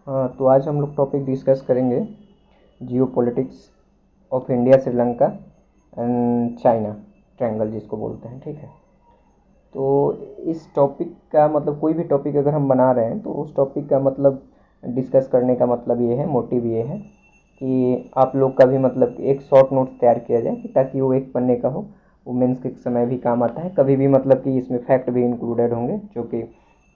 हाँ, तो आज हम लोग टॉपिक डिस्कस करेंगे जियो politics of India, Sri Lanka and China triangle जिसको बोलते हैं। ठीक है, तो इस टॉपिक का मतलब कोई भी टॉपिक अगर हम बना रहे हैं तो उस टॉपिक का मतलब डिस्कस करने का मतलब ये है, मोटिव ये है कि आप लोग का भी मतलब एक शॉर्ट नोट्स तैयार किया जाए कि ताकि वो एक पन्ने का हो, वो मेंस के समय भी काम आता है कभी भी, मतलब कि इसमें फैक्ट भी इंक्लूडेड होंगे जो कि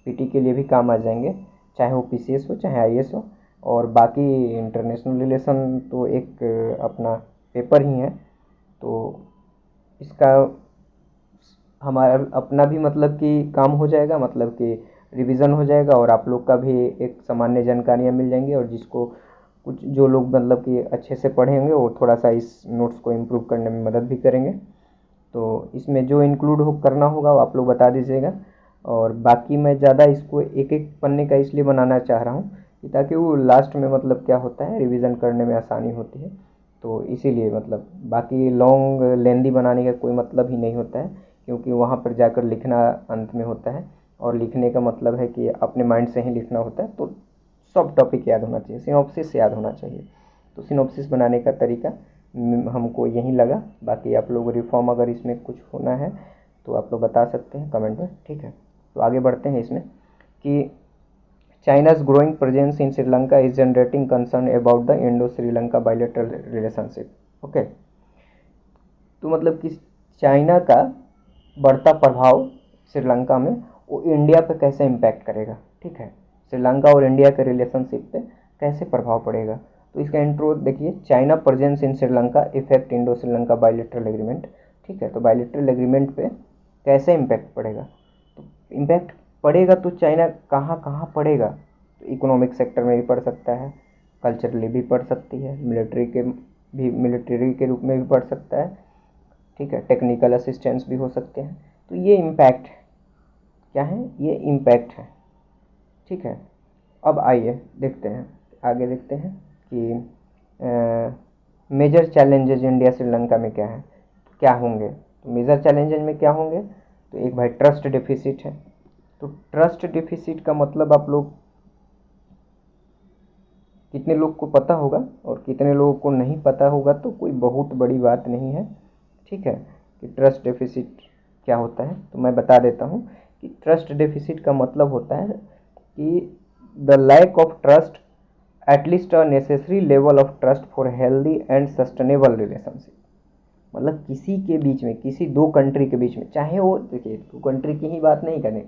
पीटी के लिए भी काम आ जाएंगे, चाहे वो पीसीएस हो चाहे आईएएस हो। और बाकी इंटरनेशनल रिलेशन तो एक अपना पेपर ही है, तो इसका हमारा अपना भी मतलब कि काम हो जाएगा, मतलब कि रिवीजन हो जाएगा और आप लोग का भी एक सामान्य जानकारियाँ मिल जाएंगी। और जिसको कुछ जो लोग मतलब कि अच्छे से पढ़े होंगे वो थोड़ा सा इस नोट्स को इम्प्रूव करने में मदद भी करेंगे। तो इसमें जो इंक्लूड हो करना होगा वो आप लोग बता दीजिएगा। और बाकी मैं ज़्यादा इसको एक एक पन्ने का इसलिए बनाना चाह रहा हूँ कि ताकि वो लास्ट में मतलब क्या होता है, रिवीजन करने में आसानी होती है। तो इसीलिए मतलब बाकी लॉन्ग लेंदी बनाने का कोई मतलब ही नहीं होता है, क्योंकि वहाँ पर जाकर लिखना अंत में होता है। और लिखने का मतलब है कि अपने माइंड से ही लिखना होता है, तो सब टॉपिक याद होना चाहिए, सिनॉप्सिस याद होना चाहिए। तो सिनॉप्सिस बनाने का तरीका हमको यही लगा। बाकी आप लोग रिफॉर्म अगर इसमें कुछ होना है तो आप लोग बता सकते हैं कमेंट में। ठीक है, तो आगे बढ़ते हैं इसमें कि चाइना's growing presence in Sri Lanka is generating concern about the Indo-Sri Lanka bilateral relationship. Okay, तो मतलब कि चाइना का बढ़ता प्रभाव श्रीलंका में वो इंडिया पे कैसे इम्पैक्ट करेगा। ठीक है, श्रीलंका और इंडिया के रिलेशनशिप पे कैसे प्रभाव पड़ेगा। तो इसका इंट्रो देखिए, China presence in Sri Lanka effect Indo Sri Lanka bilateral agreement. ठीक है, तो बायलेटरल एग्रीमेंट पे कैसे इम्पैक्ट पड़ेगा। तो इम्पैक्ट पड़ेगा तो चाइना कहाँ कहाँ पड़ेगा, तो इकोनॉमिक सेक्टर में भी पड़ सकता है, कल्चरली भी पड़ सकती है, मिलिट्री के रूप में भी पड़ सकता है। ठीक है, टेक्निकल असिस्टेंस भी हो सकते हैं। तो ये इम्पैक्ट क्या है, ये इम्पैक्ट है। ठीक है, अब आइए देखते हैं, आगे देखते हैं कि मेजर चैलेंजेज इंडिया श्रीलंका में क्या है, क्या होंगे। तो मेजर चैलेंजेज में क्या होंगे, तो एक भाई ट्रस्ट डिफिसिट है। तो ट्रस्ट डिफिसिट का मतलब आप लोग कितने लोग को पता होगा और कितने लोगों को नहीं पता होगा, तो कोई बहुत बड़ी बात नहीं है। ठीक है, कि ट्रस्ट डेफिसिट क्या होता है, तो मैं बता देता हूँ कि ट्रस्ट डेफिसिट का मतलब होता है कि the lack of trust, at least a necessary level of trust for healthy and sustainable relationship. मतलब किसी के बीच में, किसी दो कंट्री के बीच में, चाहे वो देखिए दो कंट्री की ही बात नहीं करें।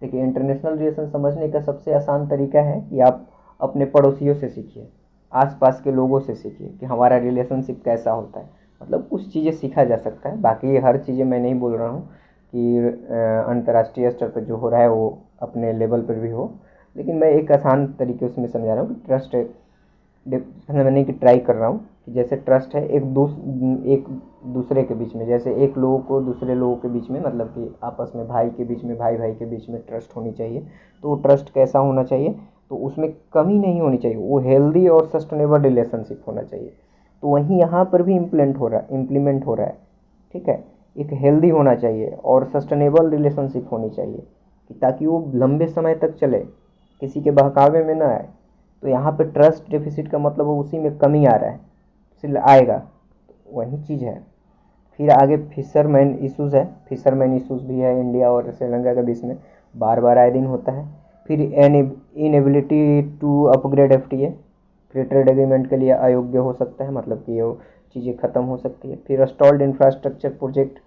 देखिए इंटरनेशनल रिलेशन समझने का सबसे आसान तरीका है कि आप अपने पड़ोसियों से सीखिए, आसपास के लोगों से सीखिए कि हमारा रिलेशनशिप कैसा होता है। मतलब कुछ चीज़ें सीखा जा सकता है, बाकी हर चीज़ें मैं नहीं बोल रहा हूँ कि अंतर्राष्ट्रीय स्तर पर जो हो रहा है वो अपने लेवल पर भी हो, लेकिन मैं एक आसान तरीके उसमें समझा रहा हूँ कि ट्रस्ट समझने की ट्राई कर रहा हूँ कि जैसे ट्रस्ट है एक दूसरे के बीच में, जैसे एक लोगों को दूसरे लोगों के बीच में, मतलब कि आपस में भाई के बीच में, भाई भाई के बीच में ट्रस्ट होनी चाहिए। तो वो ट्रस्ट कैसा होना चाहिए, तो उसमें कमी नहीं होनी चाहिए, वो हेल्दी और सस्टेनेबल रिलेशनशिप होना चाहिए। तो वहीं यहाँ पर भी इम्प्लीमेंट हो रहा है। ठीक है, एक हेल्दी होना चाहिए और सस्टेनेबल रिलेशनशिप होनी चाहिए कि ताकि वो लंबे समय तक चले, किसी के बहकावे में ना आए। तो यहाँ पे ट्रस्ट डेफिसिट का मतलब वो उसी में कमी आ रहा है, इसलिए आएगा, तो वही चीज़ है। फिर आगे फिशरमैन इशूज़ है, फिशरमैन इशूज़ भी है इंडिया और श्रीलंका के बीच में, बार बार आए दिन होता है। फिर inability to upgrade FTA, free trade agreement के लिए अयोग्य हो सकता है, मतलब कि वो चीज़ें ख़त्म हो सकती है। फिर स्टॉल्ड इंफ्रास्ट्रक्चर प्रोजेक्ट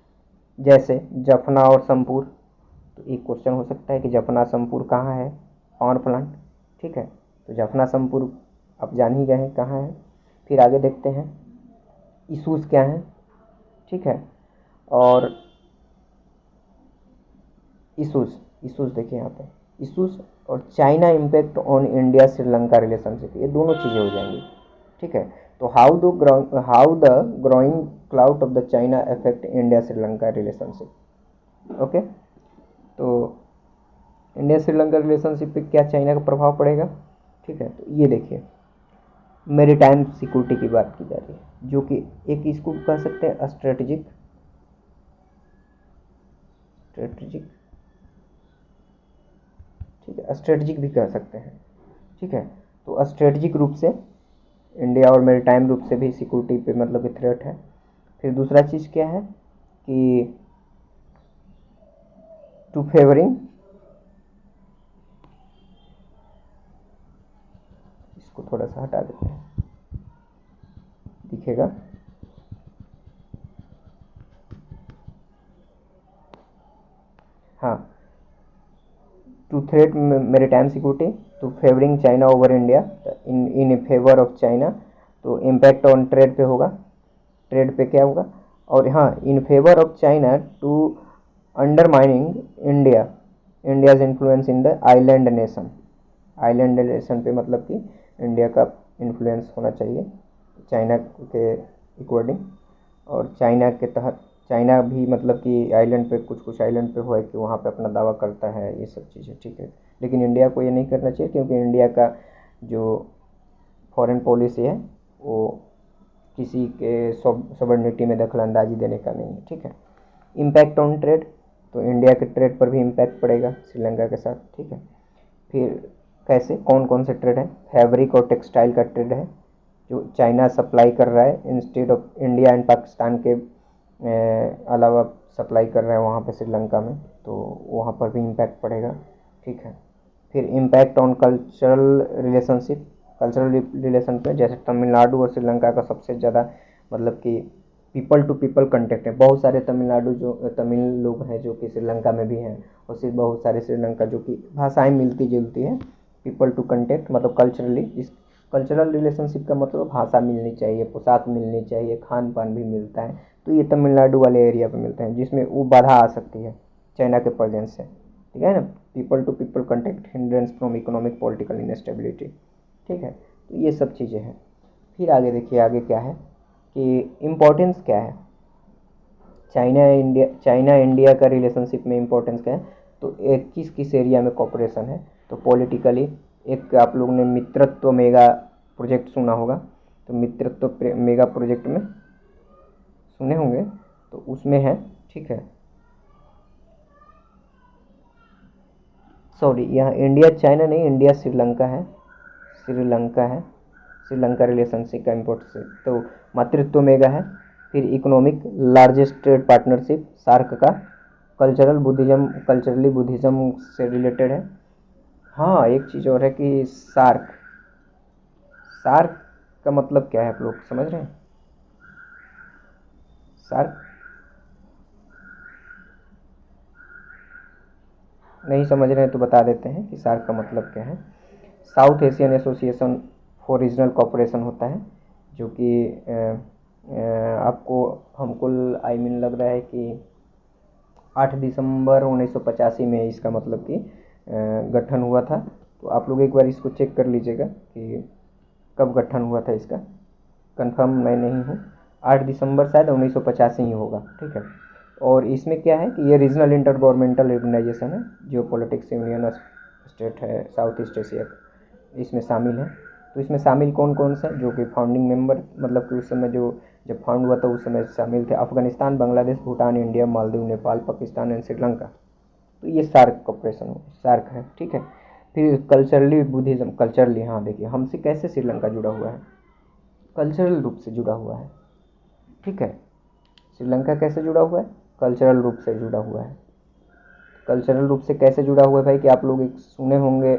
जैसे जफना और संपूर, तो एक क्वेश्चन हो सकता है कि जफना संपूर कहाँ है, पावर प्लांट। ठीक है, तो जफना संपूर आप जान ही गए हैं कहाँ है। फिर आगे देखते हैं इशूज़ क्या हैं। ठीक है, और इशूज़ इशूज़ देखिए यहाँ पे इशूज़ और China impact on India Sri Lanka relationship, ये दोनों चीज़ें हो जाएंगी। ठीक है, तो how the growing cloud of the China affect India Sri Lanka relationship. Okay, तो इंडिया श्रीलंका रिलेशनशिप पे क्या चाइना का प्रभाव पड़ेगा। ठीक है, तो ये देखिए मेरीटाइम सिक्योरिटी की बात की जा रही है, जो कि एक इसको कह सकते हैं स्ट्रेटजिक स्ट्रेटजिक ठीक है, स्ट्रेटजिक भी कह सकते हैं। ठीक है, तो स्ट्रेटजिक रूप से इंडिया और मैरीटाइम रूप से भी सिक्योरिटी पे मतलब कि थ्रेट है। फिर दूसरा चीज़ क्या है कि टू फेवरिंग, इसको थोड़ा सा हटा देते हैं, दिखेगा। हाँ, to threat maritime security, to favoring China over India, in favour of China. तो इम्पैक्ट ऑन ट्रेड पे होगा, ट्रेड पे क्या होगा, और हाँ, in favour of China to undermining India, India's influence in the island nation. Island nation पे मतलब कि इंडिया का इन्फ्लुएंस होना चाहिए चाइना के अकॉर्डिंग। और चाइना के तहत, चाइना भी मतलब कि आइलैंड पे, कुछ कुछ आइलैंड पे हुआ है कि वहाँ पे अपना दावा करता है, ये सब चीज़ें, ठीक है। लेकिन इंडिया को ये नहीं करना चाहिए, क्योंकि इंडिया का जो फॉरेन पॉलिसी है वो किसी के सॉवरेनिटी में दखलंदाजी देने का नहीं है, ठीक है। इम्पैक्ट ऑन ट्रेड, तो इंडिया के ट्रेड पर भी इम्पैक्ट पड़ेगा श्रीलंका के साथ, ठीक है। फिर कैसे, कौन कौन से ट्रेड है, फैब्रिक और टेक्सटाइल का ट्रेड है जो चाइना सप्लाई कर रहा है instead of India and Pakistan के अलावा सप्लाई कर रहा है वहाँ पे श्रीलंका में, तो वहाँ पर भी इम्पैक्ट पड़ेगा, ठीक है। फिर impact on cultural relationship, cultural relation पे, जैसे तमिलनाडु और श्रीलंका का सबसे ज़्यादा मतलब कि पीपल टू पीपल कंटेक्ट है। बहुत सारे तमिलनाडु जो तमिल लोग हैं जो कि श्रीलंका में भी हैं, और सिर्फ बहुत सारे श्रीलंका जो कि भाषाएं मिलती जुलती हैं। पीपल टू कंटेक्ट मतलब कल्चरली, इस कल्चरल रिलेशनशिप का मतलब भाषा मिलनी चाहिए, पोशाक मिलनी चाहिए, खान पान भी मिलता है। तो ये तमिलनाडु वाले एरिया पे मिलते हैं, जिसमें वो बाधा आ सकती है चाइना के प्रेजेंस से, ठीक है ना। People to people contact, hindrance from economic political instability, ठीक है। तो ये सब चीज़ें हैं। फिर आगे देखिए, आगे क्या है कि इम्पोर्टेंस क्या है चाइना इंडिया का रिलेशनशिप में इम्पोर्टेंस क्या है। तो एक किस किस एरिया में कॉपरेशन है, तो पॉलिटिकली एक आप लोग ने मित्रत्व मेगा प्रोजेक्ट सुना होगा, तो मित्रत्व मेगा प्रोजेक्ट में सुने होंगे, तो उसमें है, ठीक है। सॉरी, यहाँ इंडिया चाइना नहीं, इंडिया श्रीलंका है, श्रीलंका है, श्रीलंका रिलेशनशिप का इम्पोर्टेंस है। तो मातृत्व मेगा है। फिर economic largest trade partnership SAARC का, कल्चरल बुद्धिज्म, कल्चरली बुद्धिज्म से रिलेटेड है। हाँ, एक चीज़ और है कि सार्क, सार्क का मतलब क्या है, आप लोग समझ रहे हैं सार्क? नहीं समझ रहे हैं तो बता देते हैं कि सार्क का मतलब क्या है। South Asian Association for Regional Cooperation होता है, जो कि आपको, हमको आई मीन लग रहा है कि 8 दिसंबर 1985 में इसका मतलब कि गठन हुआ था। तो आप लोग एक बार इसको चेक कर लीजिएगा कि कब गठन हुआ था इसका, कंफर्म मैं नहीं हूँ। 8 दिसंबर शायद 1985 ही होगा, ठीक है। और इसमें क्या है कि ये रीजनल इंटर गवर्नमेंटल ऑर्गेनाइजेशन है, जियो पॉलिटिक्स यूनियन स्टेट है साउथ ईस्ट एशिया, इसमें शामिल है। तो इसमें शामिल कौन कौन से, जो कि फाउंडिंग मेंबर मतलब कि उस समय जो जब फाउंड हुआ था उस समय शामिल थे अफगानिस्तान, बांग्लादेश, भूटान, इंडिया, मालदीव, नेपाल, पाकिस्तान एंड श्रीलंका। तो ये सार्क कॉपरेशन हो, सार्क है, ठीक है। फिर कल्चरली बुद्धिज्म, कल्चरली, हाँ देखिए हमसे कैसे श्रीलंका जुड़ा हुआ है, कल्चरल रूप से जुड़ा हुआ है, ठीक है। श्रीलंका कैसे जुड़ा हुआ है, कल्चरल रूप से जुड़ा हुआ है। कल्चरल रूप से कैसे जुड़ा हुआ है भाई, कि आप लोग एक सुने होंगे,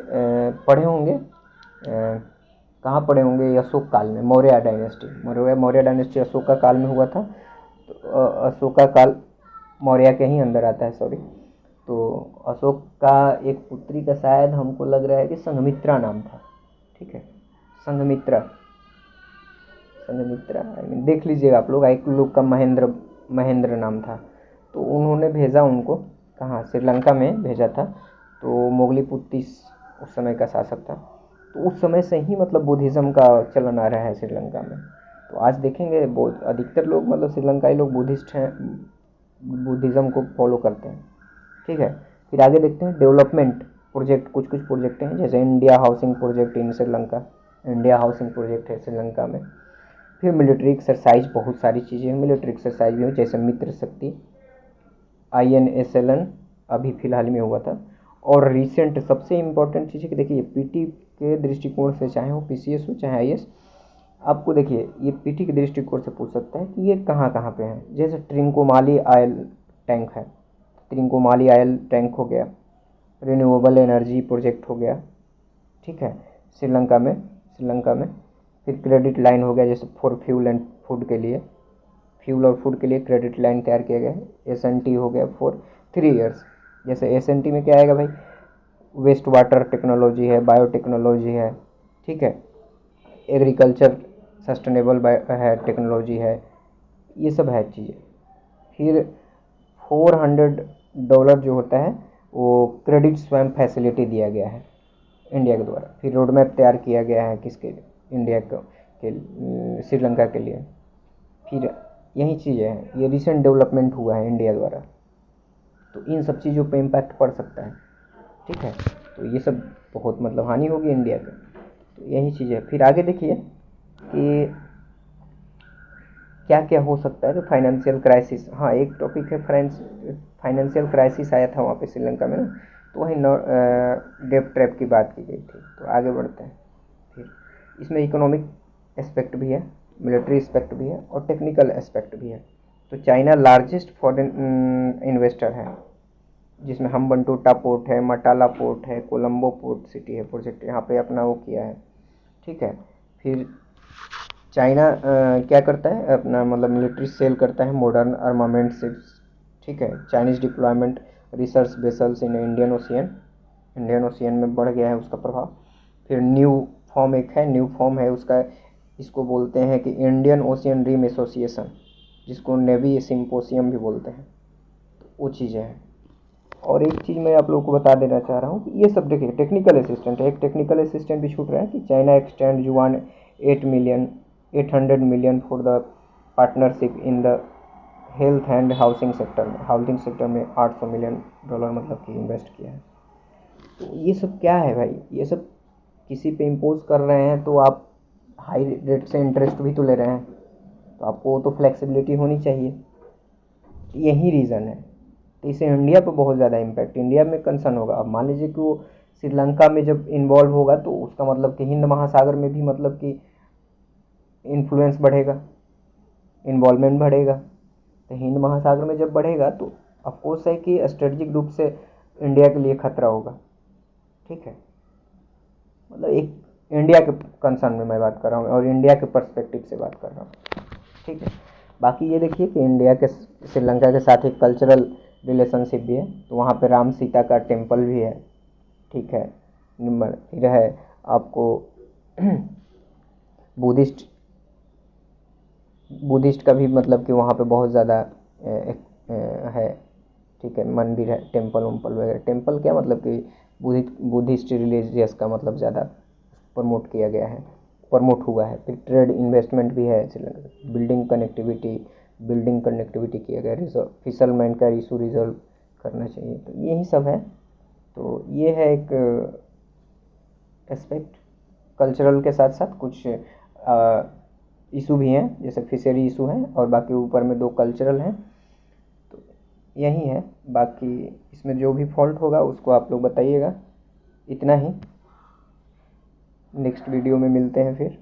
पढ़े होंगे, कहाँ पढ़े होंगे, अशोक काल में, मौर्य डायनेस्टी, मौर्य डायनेस्टी अशोक का काल में हुआ था। तो अशोका काल मौर्य के ही अंदर आता है, सॉरी। तो अशोक का एक पुत्री का शायद हमको लग रहा है कि संघमित्रा नाम था, ठीक है, संघमित्रा, संघमित्रा आई मीन देख लीजिएगा आप लोग, एक लोग का महेंद्र, महेंद्र नाम था। तो उन्होंने भेजा उनको, कहाँ, श्रीलंका में भेजा था। तो मोगलीपुत्ती उस समय का शासक था। तो उस समय से ही मतलब बुद्धिज़्म का चलन आ रहा है श्रीलंका में। तो आज देखेंगे बहुत अधिकतर लोग मतलब श्रीलंकाई लोग बुद्धिस्ट हैं, बुद्धिज़्म को फॉलो करते हैं, ठीक है। फिर आगे देखते हैं डेवलपमेंट प्रोजेक्ट, कुछ कुछ प्रोजेक्ट हैं, जैसे India housing project in Sri Lanka, India housing project है श्रीलंका में। फिर मिलिट्री एक्सरसाइज, बहुत सारी चीज़ें हैं मिलिट्री एक्सरसाइज में, जैसे मित्र शक्ति, INSLN अभी फ़िलहाल में हुआ था। और रिसेंट सबसे इम्पोर्टेंट चीज़ है कि देखिए पीटी के दृष्टिकोण से, चाहे वो पीसीएस हो चाहे आईएएस, आपको देखिए ये पीटी के दृष्टिकोण से पूछ सकता है कि ये कहाँ कहाँ पे है। जैसे ट्रिंकोमाली ऑयल टैंक है, ट्रिंकोमाली ऑयल टैंक हो गया, रिन्यूएबल एनर्जी प्रोजेक्ट हो गया, ठीक है, श्रीलंका में। फिर क्रेडिट लाइन हो गया, जैसे फॉर फ्यूल एंड फूड के लिए, फ्यूल और फूड के लिए क्रेडिट लाइन तैयार किया गया है। एसएनटी हो गया फॉर 3 इयर्स। जैसे एसएनटी में क्या आएगा भाई, वेस्ट वाटर टेक्नोलॉजी है, बायोटेक्नोलॉजी है, ठीक है, एग्रीकल्चर सस्टेनेबल है टेक्नोलॉजी है, ये सब है चीज़ें। फिर $400 जो होता है वो क्रेडिट स्वयं फैसिलिटी दिया गया है इंडिया के द्वारा। फिर रोड मैप तैयार किया गया है किसके, इंडिया के श्रीलंका के लिए। फिर यही चीज़ें हैं, ये रिसेंट डेवलपमेंट हुआ है इंडिया द्वारा, तो इन सब चीज़ों पे इम्पैक्ट पड़ सकता है, ठीक है। तो ये सब बहुत मतलब हानि होगी इंडिया का, तो यही चीज़ है। फिर आगे देखिए कि क्या क्या हो सकता है। तो फाइनेंशियल क्राइसिस, हाँ एक टॉपिक है, फाइनेंशियल क्राइसिस आया था वहाँ पे श्रीलंका में ना, तो वहीं डेब्ट ट्रैप की बात की गई थी। तो आगे बढ़ते हैं। फिर इसमें इकोनॉमिक एस्पेक्ट भी है, मिलिट्री एस्पेक्ट भी है और टेक्निकल एस्पेक्ट भी है। तो चाइना लार्जेस्ट फॉरेन इन्वेस्टर है, जिसमें हम्बनटोटा पोर्ट है, मटाला पोर्ट है, कोलंबो पोर्ट सिटी है, प्रोजेक्ट यहाँ पे अपना वो किया है, ठीक है। फिर चाइना क्या करता है अपना, मतलब मिलिट्री सेल करता है मॉडर्न आर्मामेंट शिप्स, ठीक है। Chinese deployment research vessels in Indian ocean में बढ़ गया है उसका प्रभाव। फिर न्यू फॉर्म एक है, न्यू फॉर्म है उसका, इसको बोलते हैं कि इंडियन ओशियन रिम एसोसिएशन, जिसको नेवी सिम्पोसियम भी बोलते हैं, तो वो चीज़ें हैं। और एक चीज़ मैं आप लोगों को बता देना चाह रहा हूँ कि ये सब देखिए टेक्निकल असिस्टेंट है, एक टेक्निकल असिस्टेंट भी छूट रहा है कि चाइना एक्सटेंड जुआन 800 million for the partnership in the health and housing sector में। हाउसिंग सेक्टर में $800 मिलियन मतलब कि इन्वेस्ट किया है। तो ये सब क्या है भाई, ये सब किसी पे इम्पोज कर रहे हैं तो आप हाई रेट से इंटरेस्ट भी तो ले रहे हैं, तो आपको तो फ्लेक्सिबिलिटी होनी चाहिए। यही रीज़न है, तो इससे इंडिया पे बहुत ज़्यादा इम्पैक्ट, इंडिया में कंसर्न होगा। अब मान लीजिए कि वो श्रीलंका में जब इन्वॉल्व होगा तो उसका मतलब कि हिंद महासागर में भी मतलब कि इन्फ्लुएंस बढ़ेगा, इन्वॉल्वमेंट बढ़ेगा। तो हिंद महासागर में जब बढ़ेगा तो ऑफकोर्स है कि स्ट्रेटजिक रूप से इंडिया के लिए खतरा होगा, ठीक है। मतलब एक इंडिया के कंसर्न में मैं बात कर रहा हूँ और इंडिया के पर्सपेक्टिव से बात कर रहा हूँ, ठीक है। बाकी ये देखिए कि इंडिया के श्रीलंका के साथ एक कल्चरल रिलेशनशिप भी है, तो वहाँ पे राम सीता का टेम्पल भी है, ठीक है। नंबर फिर है आपको बुद्धिस्ट का भी मतलब कि वहाँ पे बहुत ज़्यादा है, ठीक है, मंदिर है, टेम्पल वम्पल वगैरह। टेम्पल क्या मतलब कि बुद्धिस्ट रिलीजियस का मतलब ज़्यादा प्रमोट किया गया है, प्रमोट हुआ है। फिर ट्रेड इन्वेस्टमेंट भी है, बिल्डिंग कनेक्टिविटी किया गया, फिशरमैन का इशू रिजॉल्व करना चाहिए, तो यही सब है। तो ये है एक एस्पेक्ट। कल्चरल के साथ साथ कुछ इशू भी हैं, जैसे फिशरी इशू है और बाकी ऊपर में 2 कल्चरल हैं, तो यही है। बाकी इसमें जो भी फॉल्ट होगा उसको आप लोग बताइएगा। इतना ही, नेक्स्ट वीडियो में मिलते हैं फिर।